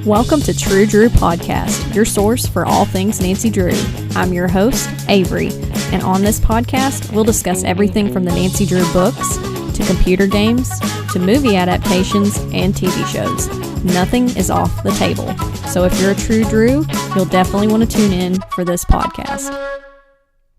Welcome to True Drew Podcast, your source for all things Nancy Drew. I'm your host, Avery, and on this podcast, we'll discuss everything from the Nancy Drew books, to computer games, to movie adaptations, and TV shows. Nothing is off the table. So if you're a True Drew, you'll definitely want to tune in for this podcast.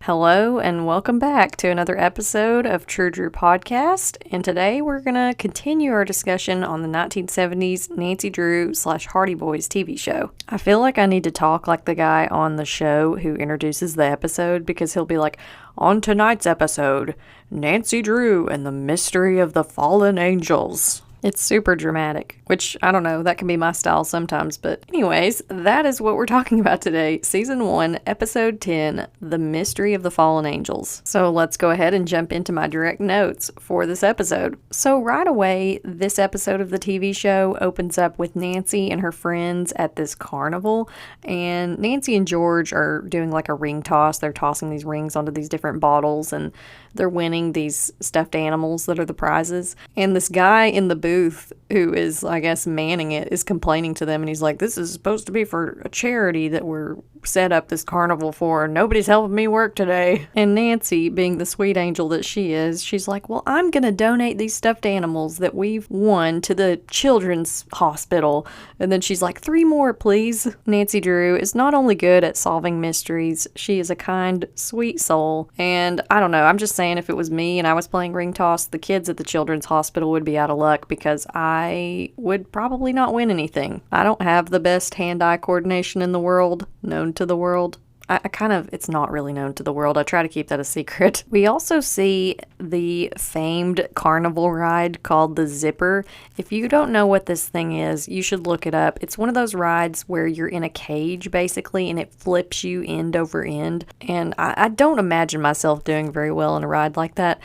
Hello and welcome back to another episode of True Drew Podcast, and today we're going to continue our discussion on the 1970s Nancy Drew / Hardy Boys TV show. I feel like I need to talk like the guy on the show who introduces the episode, because he'll be like, on tonight's episode, Nancy Drew and the Mystery of the Fallen Angels. It's super dramatic, which, I don't know, that can be my style sometimes. But anyways, that is what we're talking about today. Season 1, Episode 10, The Mystery of the Fallen Angels. So let's go ahead and jump into my direct notes for this episode. So right away, this episode of the TV show opens up with Nancy and her friends at this carnival. And Nancy and George are doing like a ring toss. They're tossing these rings onto these different bottles, and they're winning these stuffed animals that are the prizes. And this guy in the booth, who is, I guess, manning it, is complaining to them, and he's like, this is supposed to be for a charity that we're set up this carnival for, and nobody's helping me work today. And Nancy, being the sweet angel that she is, she's like, well, I'm gonna donate these stuffed animals that we've won to the children's hospital. And then she's like, 3 more, please. Nancy Drew is not only good at solving mysteries, she is a kind, sweet soul. And I don't know, I'm just saying, if it was me and I was playing ring toss, the kids at the children's hospital would be out of luck, because I would probably not win anything. I don't have the best hand-eye coordination in the world, known to the world. It's not really known to the world. I try to keep that a secret. We also see the famed carnival ride called the Zipper. If you don't know what this thing is, you should look it up. It's one of those rides where you're in a cage, basically, and it flips you end over end. And I don't imagine myself doing very well in a ride like that,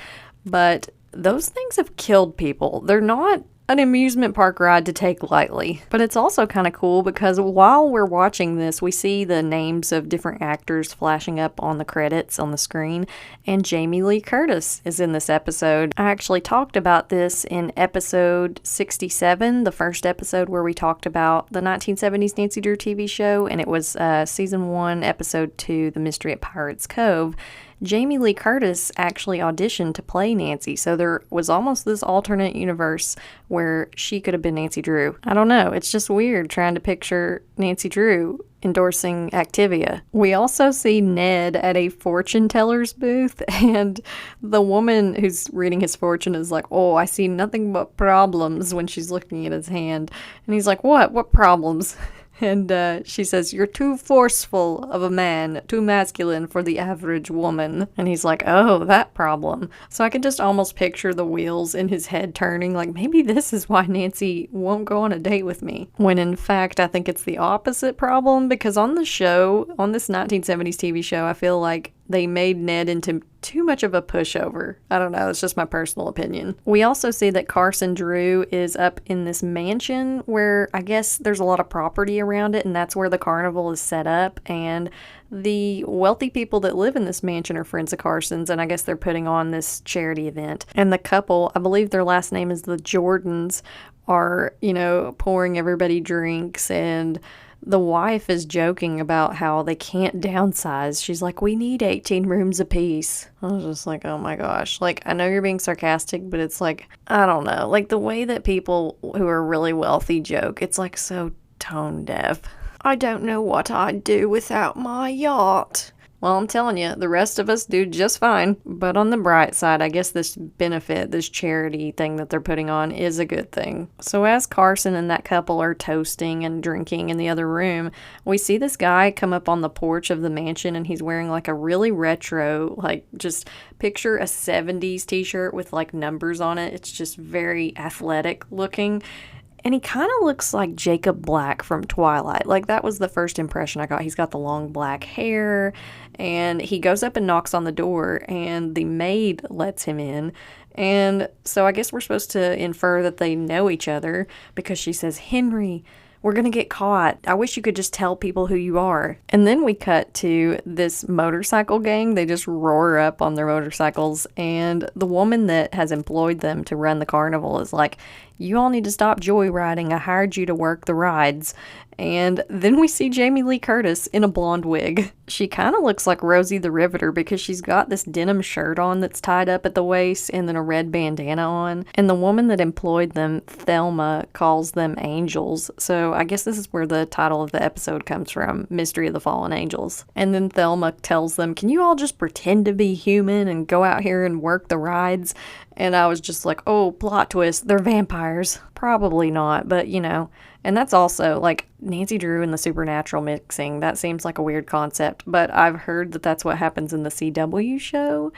but those things have killed people. They're not an amusement park ride to take lightly. But it's also kind of cool because while we're watching this, we see the names of different actors flashing up on the credits on the screen, and Jamie Lee Curtis is in this episode. I actually talked about this in episode 67, the first episode where we talked about the 1970s Nancy Drew TV show, and it was season 1, episode 2, The Mystery at Pirates Cove. Jamie Lee Curtis actually auditioned to play Nancy, so there was almost this alternate universe where she could have been Nancy Drew. I don't know, it's just weird trying to picture Nancy Drew endorsing Activia. We also see Ned at a fortune teller's booth, and the woman who's reading his fortune is like, oh, I see nothing but problems, when she's looking at his hand. And he's like, what problems? And she says, you're too forceful of a man, too masculine for the average woman. And he's like, oh, that problem. So I can just almost picture the wheels in his head turning, like, maybe this is why Nancy won't go on a date with me. When in fact, I think it's the opposite problem, because on the show, on this 1970s TV show, I feel like they made Ned into too much of a pushover. I don't know, it's just my personal opinion. We also see that Carson Drew is up in this mansion where I guess there's a lot of property around it, and that's where the carnival is set up. And the wealthy people that live in this mansion are friends of Carson's, and I guess they're putting on this charity event. And the couple, I believe their last name is the Jordans, are, pouring everybody drinks, and the wife is joking about how they can't downsize. She's like, we need 18 rooms apiece. I was just like, oh my gosh. Like, I know you're being sarcastic, but it's like, I don't know. Like, the way that people who are really wealthy joke, it's like so tone deaf. I don't know what I'd do without my yacht. Well, I'm telling you, the rest of us do just fine. But on the bright side, I guess this benefit, this charity thing that they're putting on is a good thing. So as Carson and that couple are toasting and drinking in the other room, we see this guy come up on the porch of the mansion, and he's wearing like a really retro, like, just picture a 70s t-shirt with like numbers on it. It's just very athletic looking. And he kind of looks like Jacob Black from Twilight. Like, that was the first impression I got. He's got the long black hair, and he goes up and knocks on the door, and the maid lets him in. And so I guess we're supposed to infer that they know each other, because she says, Henry, we're gonna get caught. I wish you could just tell people who you are. And then we cut to this motorcycle gang. They just roar up on their motorcycles, and the woman that has employed them to run the carnival is like, you all need to stop joyriding. I hired you to work the rides. And then we see Jamie Lee Curtis in a blonde wig. She kind of looks like Rosie the Riveter because she's got this denim shirt on that's tied up at the waist and then a red bandana on. And the woman that employed them, Thelma, calls them angels. So I guess this is where the title of the episode comes from, Mystery of the Fallen Angels. And then Thelma tells them, can you all just pretend to be human and go out here and work the rides? And I was just like, oh, plot twist, they're vampires. Probably not, but you know. And that's also, like, Nancy Drew and the supernatural mixing. That seems like a weird concept, but I've heard that that's what happens in the CW show.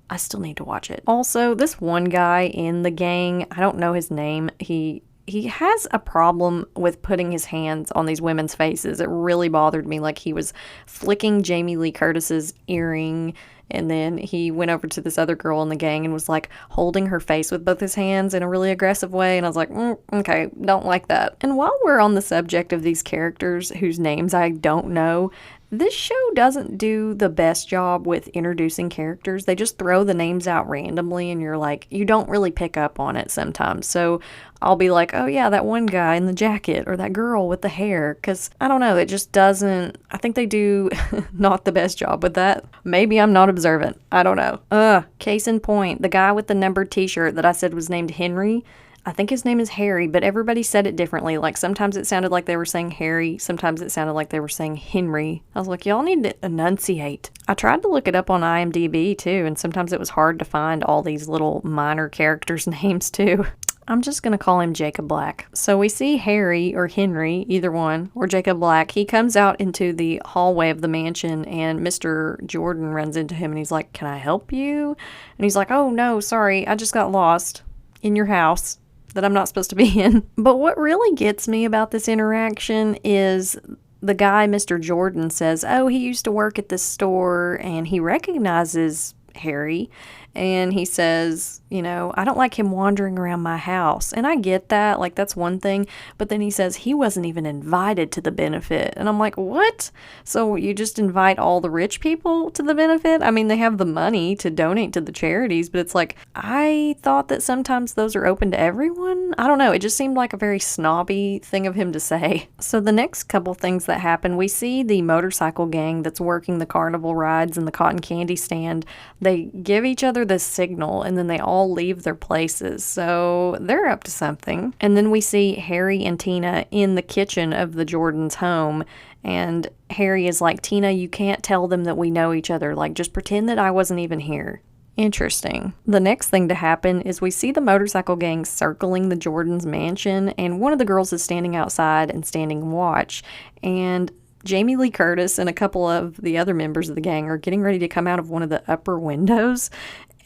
I still need to watch it. Also, this one guy in the gang, I don't know his name. He has a problem with putting his hands on these women's faces. It really bothered me. Like, he was flicking Jamie Lee Curtis's earring, and then he went over to this other girl in the gang and was like holding her face with both his hands in a really aggressive way. And I was like, okay, don't like that. And while we're on the subject of these characters whose names I don't know, this show doesn't do the best job with introducing characters. They just throw the names out randomly and you're like, you don't really pick up on it sometimes. So I'll be like, oh yeah, that one guy in the jacket or that girl with the hair. Because I don't know, it just doesn't, I think they do not the best job with that. Maybe I'm not observant. I don't know. Case in point, the guy with the numbered t-shirt that I said was named Henry, I think his name is Harry, but everybody said it differently. Like, sometimes it sounded like they were saying Harry. Sometimes it sounded like they were saying Henry. I was like, y'all need to enunciate. I tried to look it up on IMDb, too, and sometimes it was hard to find all these little minor characters' names, too. I'm just going to call him Jacob Black. So we see Harry, or Henry, either one, or Jacob Black. He comes out into the hallway of the mansion, and Mr. Jordan runs into him, and he's like, can I help you? And he's like, oh, no, sorry, I just got lost in your house that I'm not supposed to be in. But what really gets me about this interaction is the guy, Mr. Jordan, says, oh, he used to work at this store, and he recognizes Harry, and he says, you know, I don't like him wandering around my house. And I get that, like, that's one thing, but then he says he wasn't even invited to the benefit. And I'm like, what? So you just invite all the rich people to the benefit? I mean, they have the money to donate to the charities, but it's like, I thought that sometimes those are open to everyone. I don't know, it just seemed like a very snobby thing of him to say. So the next couple things that happen, we see the motorcycle gang that's working the carnival rides and the cotton candy stand. They give each other this signal, and then they all leave their places. So they're up to something. And then we see Harry and Tina in the kitchen of the Jordan's home, and Harry is like, Tina, you can't tell them that we know each other. Like, just pretend that I wasn't even here. Interesting. The next thing to happen is we see the motorcycle gang circling the Jordan's mansion, and one of the girls is standing outside and standing watch, and Jamie Lee Curtis and a couple of the other members of the gang are getting ready to come out of one of the upper windows.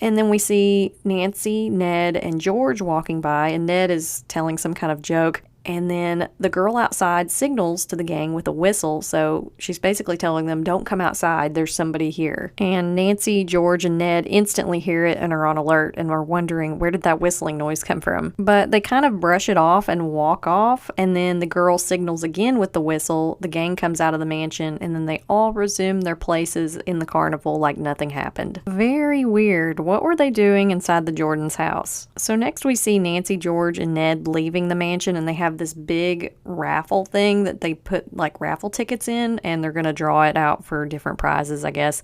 And then we see Nancy, Ned, and George walking by, and Ned is telling some kind of joke. And then the girl outside signals to the gang with a whistle, so she's basically telling them, don't come outside, there's somebody here. And Nancy, George, and Ned instantly hear it and are on alert and are wondering, where did that whistling noise come from? But they kind of brush it off and walk off, and then the girl signals again with the whistle, the gang comes out of the mansion, and then they all resume their places in the carnival like nothing happened. Very weird. What were they doing inside the Jordan's house? So next we see Nancy, George, and Ned leaving the mansion, and they have this big raffle thing that they put like raffle tickets in, and they're going to draw it out for different prizes, I guess.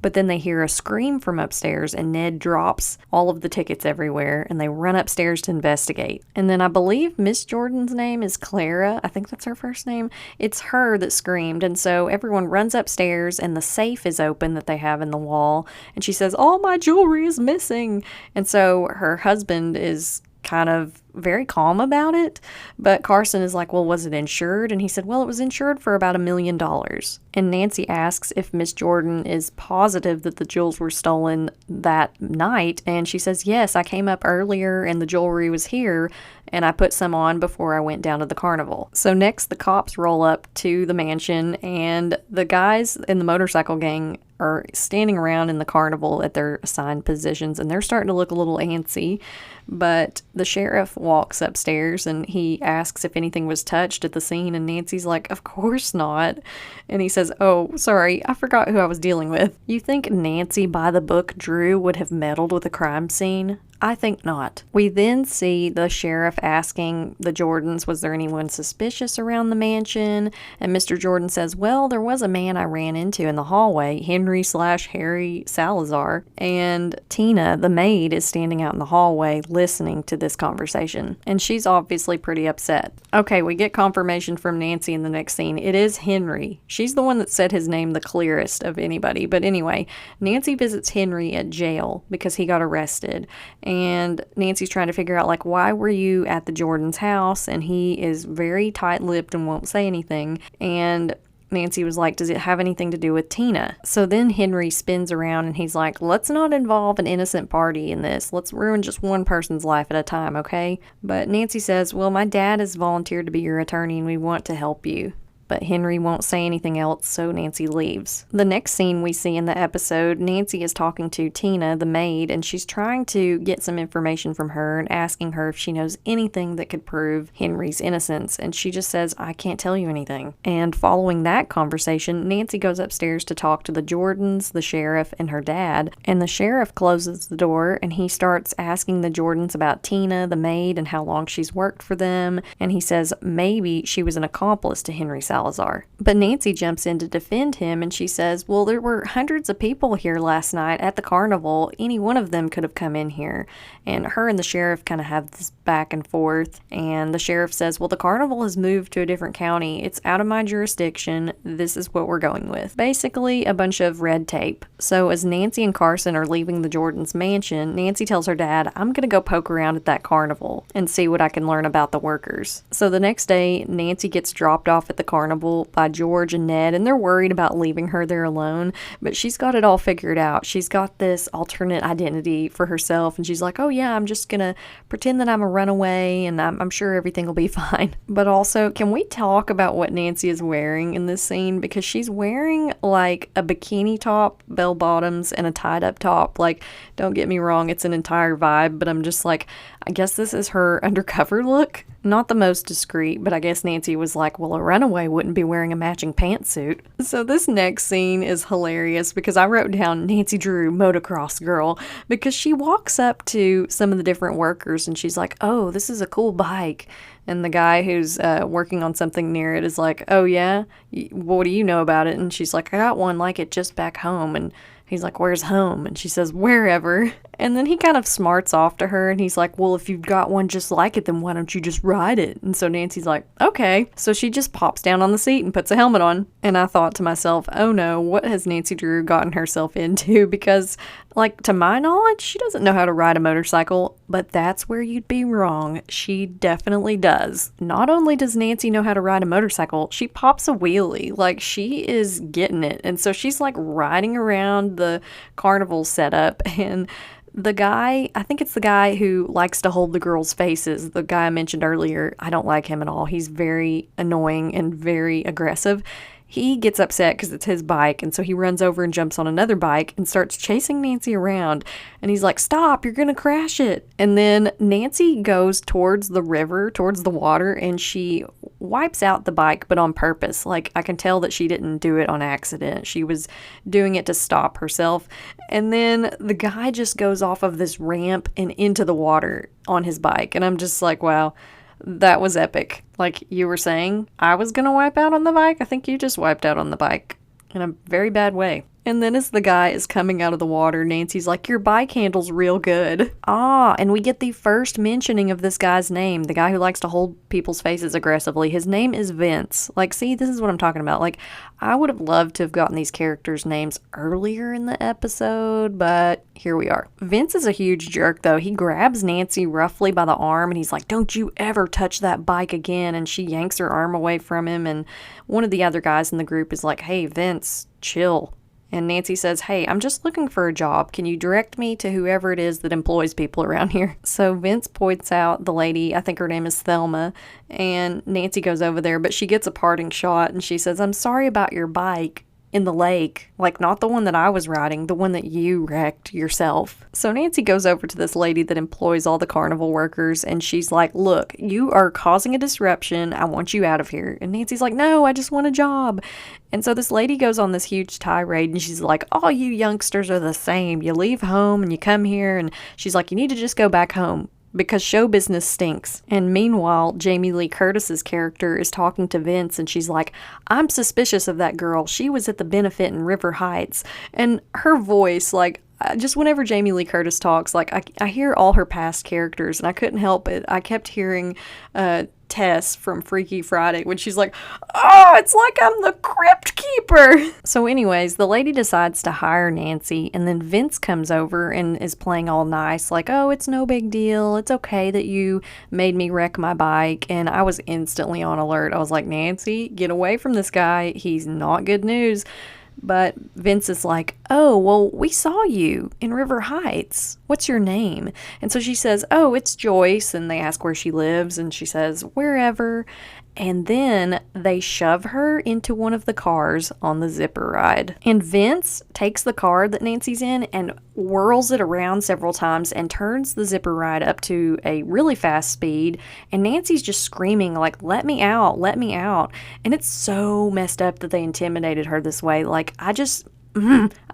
But then they hear a scream from upstairs, and Ned drops all of the tickets everywhere, and they run upstairs to investigate. And then I believe Miss Jordan's name is Clara. I think that's her first name. It's her that screamed, and so everyone runs upstairs, and the safe is open that they have in the wall, and she says, all my jewelry is missing. And so her husband is kind of very calm about it, but Carson is like, well, was it insured? And he said, well, it was insured for about $1 million. And Nancy asks if Miss Jordan is positive that the jewels were stolen that night, and she says, yes, I came up earlier and the jewelry was here, and I put some on before I went down to the carnival. So next, the cops roll up to the mansion, and the guys in the motorcycle gang are standing around in the carnival at their assigned positions, and they're starting to look a little antsy, but the sheriff walks upstairs and he asks if anything was touched at the scene, and Nancy's like, of course not. And he says, oh, sorry, I forgot who I was dealing with. You think Nancy by the book Drew would have meddled with a crime scene? I think not. We then see the sheriff asking the Jordans, was there anyone suspicious around the mansion? And Mr. Jordan says, well, there was a man I ran into in the hallway, Henry/Harry Salazar. And Tina, the maid, is standing out in the hallway listening to this conversation. And she's obviously pretty upset. Okay, we get confirmation from Nancy in the next scene. It is Henry. She's the one that said his name the clearest of anybody. But anyway, Nancy visits Henry at jail because he got arrested. And Nancy's trying to figure out, like, why were you at the Jordan's house? And he is very tight-lipped and won't say anything. And Nancy was like, does it have anything to do with Tina? So then Henry spins around and he's like, let's not involve an innocent party in this. Let's ruin just one person's life at a time, okay? But Nancy says, well, my dad has volunteered to be your attorney and we want to help you. But Henry won't say anything else, so Nancy leaves. The next scene we see in the episode, Nancy is talking to Tina, the maid, and she's trying to get some information from her and asking her if she knows anything that could prove Henry's innocence. And she just says, I can't tell you anything. And following that conversation, Nancy goes upstairs to talk to the Jordans, the sheriff, and her dad. And the sheriff closes the door and he starts asking the Jordans about Tina, the maid, and how long she's worked for them. And he says maybe she was an accomplice to Henry Salazar. But Nancy jumps in to defend him and she says, well, there were hundreds of people here last night at the carnival. Any one of them could have come in here. And her and the sheriff kind of have this back and forth. And the sheriff says, well, the carnival has moved to a different county. It's out of my jurisdiction. This is what we're going with. Basically, a bunch of red tape. So as Nancy and Carson are leaving the Jordans' mansion, Nancy tells her dad, I'm going to go poke around at that carnival and see what I can learn about the workers. So the next day, Nancy gets dropped off at the carnival by George and Ned, and they're worried about leaving her there alone, but she's got it all figured out. She's got this alternate identity for herself, and she's like, oh yeah, I'm just gonna pretend that I'm a runaway, and I'm sure everything will be fine. But also, can we talk about what Nancy is wearing in this scene? Because she's wearing like a bikini top, bell bottoms, and a tied up top. Like, don't get me wrong, it's an entire vibe, but I'm just like, I guess this is her undercover look. Not the most discreet, but I guess Nancy was like, well, a runaway wouldn't be wearing a matching pantsuit. So this next scene is hilarious because I wrote down Nancy Drew, motocross girl, because she walks up to some of the different workers and she's like, oh, this is a cool bike. And the guy who's working on something near it is like, oh yeah? What do you know about it? And she's like, I got one like it just back home. And he's like, where's home? And she says, wherever. And then he kind of smarts off to her and he's like, well, if you've got one just like it, then why don't you just ride it? And so Nancy's like, okay. So she just pops down on the seat and puts a helmet on. And I thought to myself, oh no, what has Nancy Drew gotten herself into? Because, like, to my knowledge, she doesn't know how to ride a motorcycle, but that's where you'd be wrong. She definitely does. Not only does Nancy know how to ride a motorcycle, she pops a wheelie. Like, she is getting it. And so she's like riding around the carnival setup, and the guy, I think it's the guy who likes to hold the girls' faces, the guy I mentioned earlier, I don't like him at all. He's very annoying and very aggressive. He gets upset because it's his bike, and so he runs over and jumps on another bike and starts chasing Nancy around. And he's like, stop, you're going to crash it. And then Nancy goes towards the river, towards the water, and she wipes out the bike, but on purpose. Like, I can tell that she didn't do it on accident. She was doing it to stop herself. And then the guy just goes off of this ramp and into the water on his bike. And I'm just like, wow. That was epic. Like you were saying, I was going to wipe out on the bike. I think you just wiped out on the bike in a very bad way. And then as the guy is coming out of the water, Nancy's like, your bike handle's real good. And we get the first mentioning of this guy's name, the guy who likes to hold people's faces aggressively. His name is Vince. Like, see, this is what I'm talking about. Like, I would have loved to have gotten these characters' names earlier in the episode, but here we are. Vince is a huge jerk, though. He grabs Nancy roughly by the arm, and he's like, don't you ever touch that bike again. And she yanks her arm away from him, and one of the other guys in the group is like, hey, Vince, chill. And Nancy says, hey, I'm just looking for a job. Can you direct me to whoever it is that employs people around here? So Vince points out the lady, I think her name is Thelma, and Nancy goes over there, but she gets a parting shot and she says, I'm sorry about your bike. in the lake. Like, not the one that I was riding, the one that you wrecked yourself. So Nancy goes over to this lady that employs all the carnival workers, and she's like, look, you are causing a disruption. I want you out of here. And Nancy's like, no, I just want a job. And so this lady goes on this huge tirade, and she's like, all you youngsters are the same. You leave home and you come here, and she's like, you need to just go back home, because show business stinks. And meanwhile, Jamie Lee Curtis's character is talking to Vince, and she's like, I'm suspicious of that girl. She was at the benefit in River Heights. And her voice, like, just whenever Jamie Lee Curtis talks, like, I hear all her past characters, and I couldn't help it. I kept hearing Tess from Freaky Friday when she's like, oh, it's like I'm the crypt keeper. So anyways, the lady decides to hire Nancy, and then Vince comes over and is playing all nice, like, oh, it's no big deal. It's okay that you made me wreck my bike. And I was instantly on alert. I was like, Nancy, get away from this guy. He's not good news. But Vince is like, oh, well, we saw you in River Heights. What's your name? And so she says, oh, it's Joyce. And they ask where she lives. And she says, wherever. And then they shove her into one of the cars on the zipper ride. And Vince takes the car that Nancy's in and whirls it around several times and turns the zipper ride up to a really fast speed. And Nancy's just screaming, like, let me out, let me out. And it's so messed up that they intimidated her this way. Like, I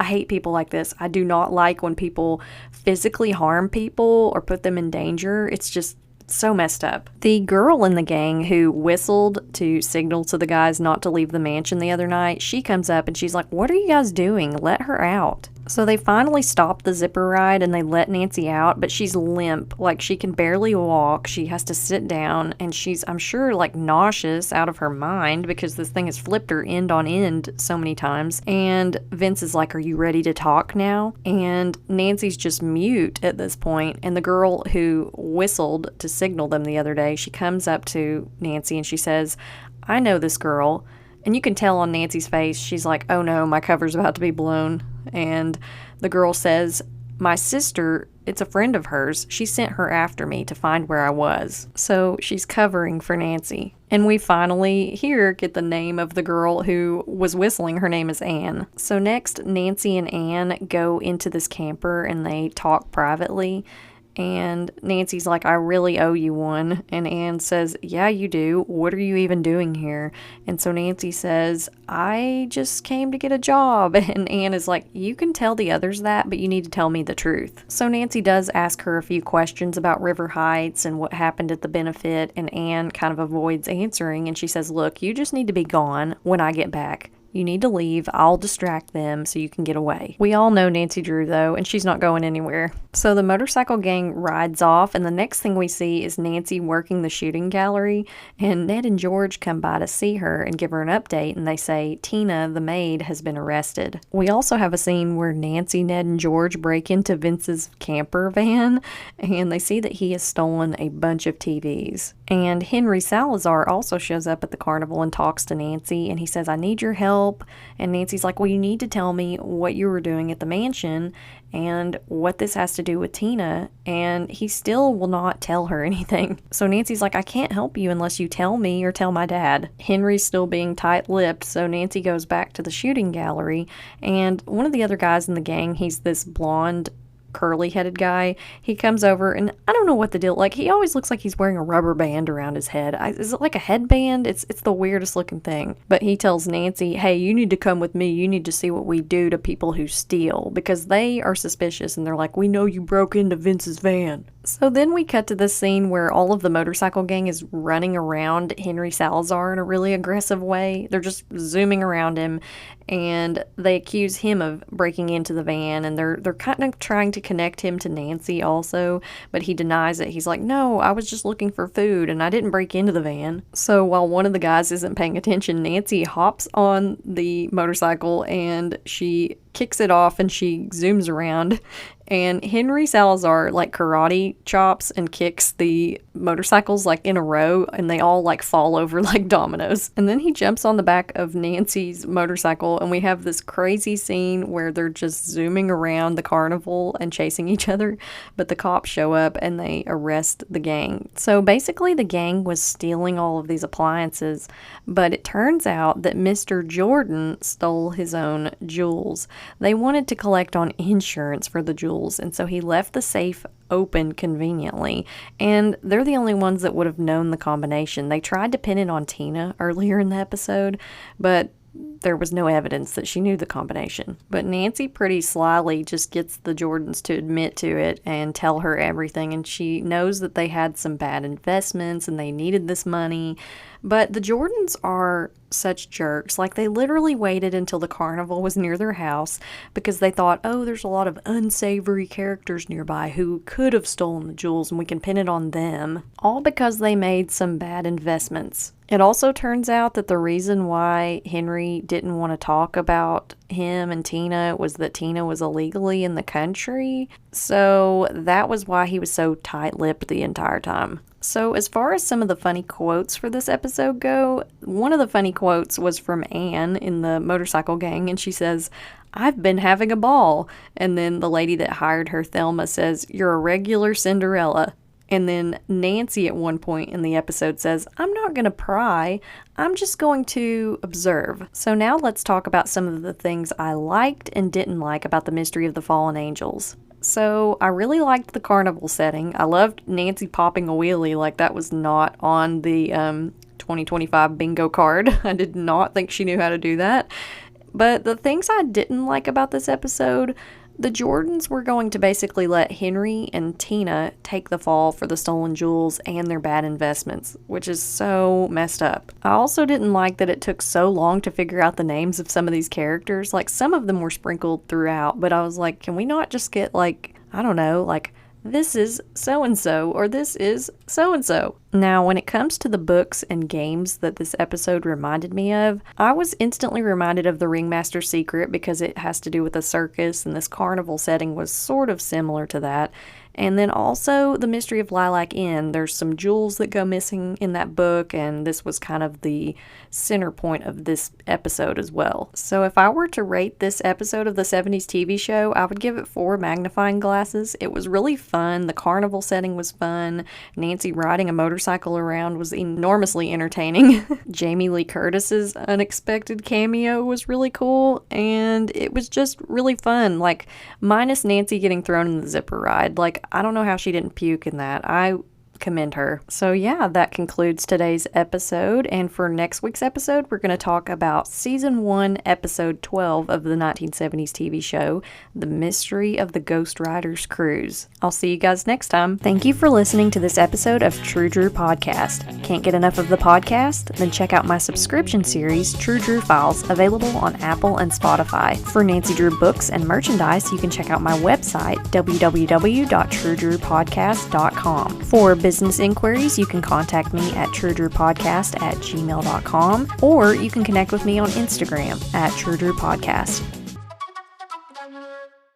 hate people like this. I do not like when people physically harm people or put them in danger. It's just so messed up. The girl in the gang who whistled to signal to the guys not to leave the mansion the other night, she comes up and she's like, what are you guys doing? Let her out. So they finally stop the zipper ride and they let Nancy out, but she's limp. Like, she can barely walk. She has to sit down, and she's, I'm sure, like, nauseous out of her mind because this thing has flipped her end on end so many times. And Vince is like, are you ready to talk now? And Nancy's just mute at this point. And the girl who whistled to signal them the other day, she comes up to Nancy and she says, I know this girl. And you can tell on Nancy's face, she's like, oh no, my cover's about to be blown. And the girl says, my sister, it's a friend of hers. She sent her after me to find where I was. So she's covering for Nancy. And we finally here get the name of the girl who was whistling. Her name is Anne. So next, Nancy and Anne go into this camper and they talk privately. And Nancy's like, I really owe you one. And Anne says, yeah, you do. What are you even doing here? And so Nancy says, I just came to get a job. And Anne is like, you can tell the others that, but you need to tell me the truth. So Nancy does ask her a few questions about River Heights and what happened at the benefit. And Anne kind of avoids answering. And she says, look, you just need to be gone when I get back. You need to leave. I'll distract them so you can get away. We all know Nancy Drew, though, and she's not going anywhere. So the motorcycle gang rides off, and the next thing we see is Nancy working the shooting gallery, and Ned and George come by to see her and give her an update, and they say Tina, the maid, has been arrested. We also have a scene where Nancy, Ned, and George break into Vince's camper van, and they see that he has stolen a bunch of TVs. And Henry Salazar also shows up at the carnival and talks to Nancy, and he says, I need your help. And Nancy's like, well, you need to tell me what you were doing at the mansion and what this has to do with Tina. And he still will not tell her anything. So Nancy's like, I can't help you unless you tell me or tell my dad. Henry's still being tight-lipped, so Nancy goes back to the shooting gallery. And one of the other guys in the gang, he's this blonde, curly-headed guy. He comes over, and I don't know what the deal, like, he always looks like he's wearing a rubber band around his head. Is it like a headband? It's the weirdest looking thing. But he tells Nancy, hey, you need to come with me. You need to see what we do to people who steal, because they are suspicious, and they're like, we know you broke into Vince's van. So then we cut to this scene where all of the motorcycle gang is running around Henry Salazar in a really aggressive way. They're just zooming around him, and they accuse him of breaking into the van, and they're kind of trying to connect him to Nancy also, but he denies it. He's like, no, I was just looking for food, and I didn't break into the van. So while one of the guys isn't paying attention, Nancy hops on the motorcycle, and she kicks it off and she zooms around, and Henry Salazar like karate chops and kicks the motorcycles like in a row, and they all like fall over like dominoes. And then he jumps on the back of Nancy's motorcycle, and we have this crazy scene where they're just zooming around the carnival and chasing each other, but the cops show up and they arrest the gang. So basically the gang was stealing all of these appliances, but it turns out that Mr. Jordan stole his own jewels. They wanted to collect on insurance for the jewels, and so he left the safe open conveniently, and they're the only ones that would have known the combination. They tried to pin it on Tina earlier in the episode, but there was no evidence that she knew the combination. But Nancy pretty slyly just gets the Jordans to admit to it and tell her everything, and she knows that they had some bad investments and they needed this money. But the Jordans are such jerks. Like, they literally waited until the carnival was near their house because they thought, oh, there's a lot of unsavory characters nearby who could have stolen the jewels and we can pin it on them. All because they made some bad investments. It also turns out that the reason why Henry didn't want to talk about him and Tina was that Tina was illegally in the country. So that was why he was so tight-lipped the entire time. So as far as some of the funny quotes for this episode go, one of the funny quotes was from Anne in the motorcycle gang, and she says, "I've been having a ball." And then the lady that hired her, Thelma, says, "You're a regular Cinderella." And then Nancy at one point in the episode says, "I'm not going to pry, I'm just going to observe." So now let's talk about some of the things I liked and didn't like about the Mystery of the Fallen Angels. So I really liked the carnival setting. I loved Nancy popping a wheelie, like that was not on the 2025 bingo card. I did not think she knew how to do that. But the things I didn't like about this episode, the Jordans were going to basically let Henry and Tina take the fall for the stolen jewels and their bad investments, which is so messed up. I also didn't like that it took so long to figure out the names of some of these characters. Like, some of them were sprinkled throughout, but I was like, can we not just get like, I don't know, like, this is so-and-so, or this is so-and-so. Now, when it comes to the books and games that this episode reminded me of, I was instantly reminded of The Ringmaster's Secret because it has to do with a circus, and this carnival setting was sort of similar to that. And then also The Mystery of Lilac Inn. There's some jewels that go missing in that book, and this was kind of the center point of this episode as well. So if I were to rate this episode of the 70s TV show, I would give it 4 magnifying glasses. It was really fun. The carnival setting was fun. Nancy riding a motorcycle around was enormously entertaining. Jamie Lee Curtis's unexpected cameo was really cool, and it was just really fun. Like, minus Nancy getting thrown in the zipper ride. Like, I don't know how she didn't puke in that. I commend her. So yeah, that concludes today's episode, and for next week's episode we're going to talk about season 1 episode 12 of the 1970s TV show, The Mystery of the Ghost Riders Cruise. I'll see you guys next time. Thank you for listening to this episode of True Drew Podcast. Can't get enough of the podcast? Then check out my subscription series, True Drew Files, available on Apple and Spotify. For Nancy Drew books and merchandise, you can check out my website, www.truedrewpodcast.com. For business inquiries, you can contact me at truedrewpodcast@gmail.com, or you can connect with me on Instagram at truedrewpodcast.